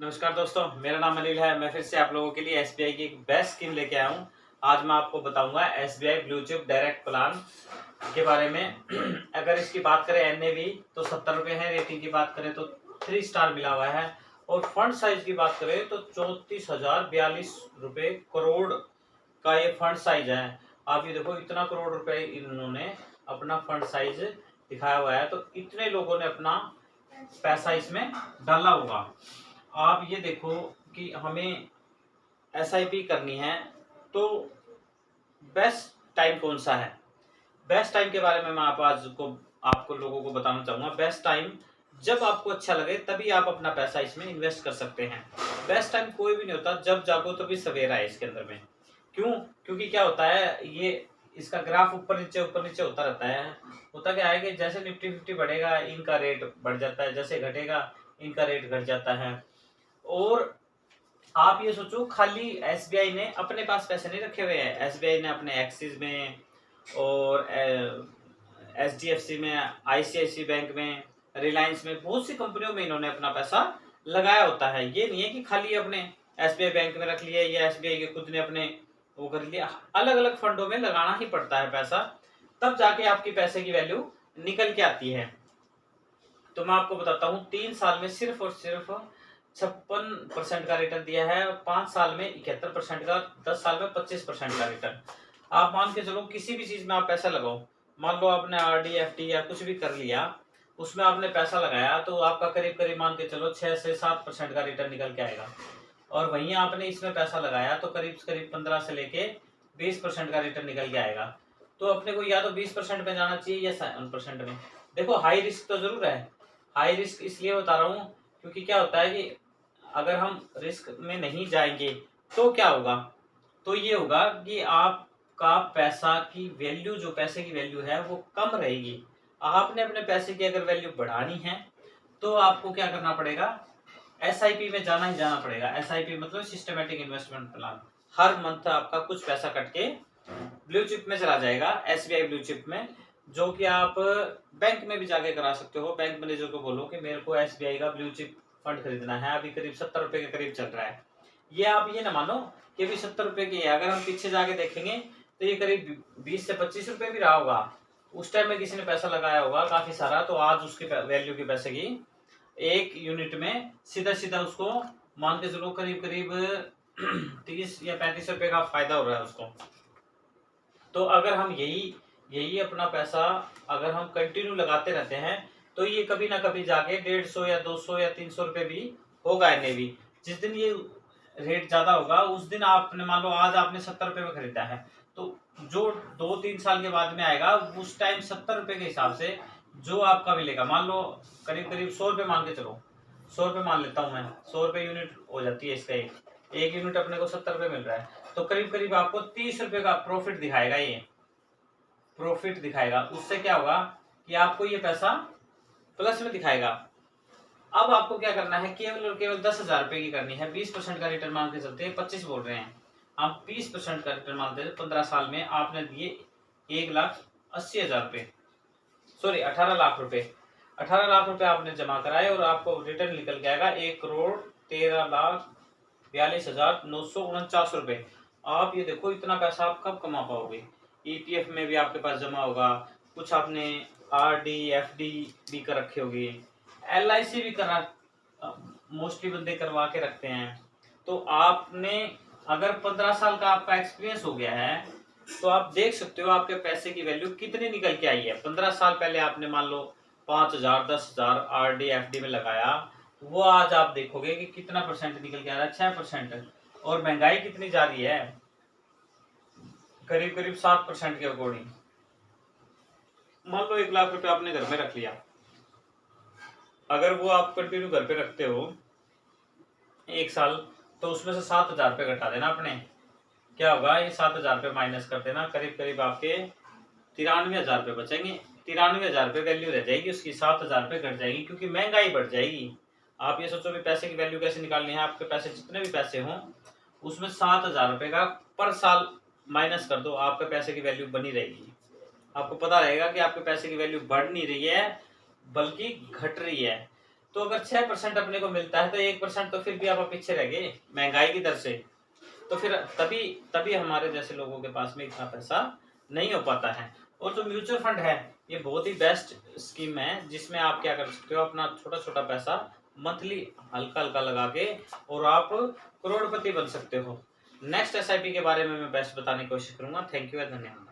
नमस्कार दोस्तों, मेरा नाम अनिल है। मैं फिर से आप लोगों के लिए एसबीआई की एक बेस्ट स्कीम लेके आया हूँ। आज मैं आपको बताऊंगा SBI blue chip direct plan के बारे में। अगर इसकी बात करें एनएवी तो 70 रुपये है, रेटिंग की बात करें तो 3 स्टार मिला हुआ है और फंड साइज की बात करें तो 34,042 रुपये करोड़ का ये फंड साइज है। आप ये देखो, इतना करोड़ रुपए इन्होंने अपना फंड साइज दिखाया हुआ है, तो इतने लोगों ने अपना पैसा इसमें डाला होगा। आप ये देखो कि हमें एसआईपी करनी है तो बेस्ट टाइम कौन सा है। बेस्ट टाइम के बारे में मैं आपको लोगों को बताना चाहूंगा। बेस्ट टाइम जब आपको अच्छा लगे तभी आप अपना पैसा इसमें इन्वेस्ट कर सकते हैं। बेस्ट टाइम कोई भी नहीं होता, जब जागो तभी सवेरा है इसके अंदर में। क्यों? क्योंकि क्या होता है, ये इसका ग्राफ ऊपर नीचे होता रहता है। होता क्या है कि जैसे निफ्टी 50 बढ़ेगा इनका रेट बढ़ जाता है, जैसे घटेगा इनका रेट घट जाता है। और आप ये सोचो, खाली एसबीआई ने अपने पास पैसे नहीं रखे हुए हैं। एसबीआई ने अपने एक्सिस में और एचडीएफसी में, आईसीआईसी बैंक में, रिलायंस में, बहुत सी कंपनियों में इन्होंने अपना पैसा लगाया होता है। ये नहीं है कि खाली अपने एसबीआई बैंक में रख लिया या एसबीआई के खुद ने अपने वो कर लिया। अलग अलग फंडों में लगाना ही पड़ता है पैसा, तब जाके आपकी पैसे की वैल्यू निकल के आती है। तो मैं आपको बताता हूँ, 3 साल में सिर्फ और सिर्फ 56% का रिटर्न दिया है, 5 साल में 71% का, 10 साल में 25% का रिटर्न। आप मान के चलो, किसी भी चीज में आप पैसा लगाओ। मान लो आपने आरडी एफडी या कुछ भी कर लिया, उसमें आपने पैसा लगाया तो आपका करीब करीब मान के चलो 6 से 7% का रिटर्न निकल के आएगा। और वहीं आपने इसमें पैसा लगाया तो करीब करीब 15 से लेके 20% का रिटर्न निकल के आएगा। तो अपने को या तो 20% में जाना चाहिए या 7% में। देखो, हाई रिस्क तो जरूर है। हाई रिस्क इसलिए बता रहा हूँ क्योंकि क्या होता है कि अगर हम रिस्क में नहीं जाएंगे तो क्या होगा, तो ये होगा कि आपका पैसा की वैल्यू, जो पैसे की वैल्यू है वो कम रहेगी। आपने अपने पैसे की अगर वैल्यू बढ़ानी है तो आपको क्या करना पड़ेगा, एसआईपी में जाना ही जाना पड़ेगा। एसआईपी मतलब सिस्टमेटिक इन्वेस्टमेंट प्लान। हर मंथ आपका कुछ पैसा कट के ब्लू चिप में चला जाएगा, एसबीआई ब्लू चिप में, जो कि आप बैंक में भी जाके करा सकते हो। बैंक मैनेजर को बोलो कि मेरे को एसबीआई का ब्लू चिप फंड खरीदना है, अभी करीब 70 रुपए के करीब चल रहा है। ये आप ये ना मानो कि अभी 70 रुपए की है, अगर हम पीछे जाके देखेंगे तो ये करीब 20 से 25 रुपए भी रहा होगा। उस टाइम में किसी ने पैसा लगाया होगा काफी सारा, तो आज उसकी वैल्यू की पैसे की एक यूनिट में सीधा सीधा उसको मान के चलो करीब करीब 30 या 35 रुपए का फायदा हो रहा है उसको। तो अगर हम यही यही अपना पैसा अगर हम कंटिन्यू लगाते रहते हैं तो ये कभी ना कभी जाके 150 या 200 या 300 रुपए भी होगा एनएवी। जिस दिन ये रेट ज्यादा होगा उस दिन आपने, मान लो आज आपने 70 रुपए में खरीदा है, तो जो 2-3 साल के बाद में आएगा उस टाइम 70 रुपए के हिसाब से जो आपका मिलेगा, मान लो करीब करीब 100 रुपए मान के चलो, 100 रुपए मान लेता हूँ मैं, 100 रुपए यूनिट हो जाती है इसका। एक यूनिट अपने को 70 रुपए मिल रहा है, तो करीब करीब आपको 30 रुपए का प्रॉफिट दिखाएगा। ये प्रॉफिट दिखाएगा, उससे क्या होगा कि आपको ये पैसा प्लस में दिखाएगा। अब आपको क्या करना है, केवल और केवल 10,000 रुपए की करनी है। 20% का रिटर्न मान के चलते हैं, 25 बोल रहे हैं हम, 20% का रिटर्न मानते हैं। 15 साल में आपने दिए 1,80,000 रुपए, सॉरी 18 लाख रुपए। 18 लाख रुपए आपने जमा कराए और आपको रिटर्न निकल के आएगा 1,13,42,949 रुपए। आप ये देखो, इतना पैसा आप कब कमा पाओगे। ईपीएफ में भी आपके पास जमा होगा, कुछ आपने आरडी एफडी भी कर रखे होगी, एलआईसी भी करा, मोस्टली बंदे करवा के रखते हैं। तो आपने अगर 15 साल का आपका एक्सपीरियंस हो गया है तो आप देख सकते हो आपके पैसे की वैल्यू कितनी निकल के आई है। 15 साल पहले आपने मान लो 5,000 10,000 आरडी एफडी में लगाया, वो आज आप देखोगे कि कितना परसेंट निकल के आ रहा है, 6%। और महंगाई कितनी जा रही है, करीब करीब 7% के अकॉर्डिंग। मान लो 1 लाख रुपए आपने घर में रख लिया, अगर वो आप कंटिन्यू घर पे रखते हो 1 साल, तो उसमें से 7,000 रुपये घटा देना अपने। क्या होगा, ये 7,000 रुपये माइनस कर देना, करीब करीब आपके 93,000 रुपये बचेंगे। 93,000 रुपये वैल्यू रह जाएगी उसकी, 7,000 रुपये घट जाएगी क्योंकि महंगाई बढ़ जाएगी। आप ये सोचो भी पैसे की वैल्यू कैसे निकालनी है। आपके पैसे जितने भी पैसे हों उसमें 7,000 रुपये का पर साल माइनस कर दो, आपके पैसे की वैल्यू बनी रहेगी। आपको पता रहेगा कि आपके पैसे की वैल्यू बढ़ नहीं रही है बल्कि घट रही है। तो अगर 6% अपने को मिलता है तो 1% तो फिर भी आप पीछे रह गए महंगाई की दर से। तो फिर तभी तभी हमारे जैसे लोगों के पास में इतना पैसा नहीं हो पाता है। और जो म्यूचुअल फंड है ये बहुत ही बेस्ट स्कीम है, जिसमें आप क्या कर सकते हो, अपना छोटा छोटा पैसा मंथली हल्का हल्का लगा के और आप करोड़पति बन सकते हो। नेक्स्ट एसआईपी के बारे में मैं बेस्ट बताने की कोशिश करूंगा। थैंक यू, धन्यवाद।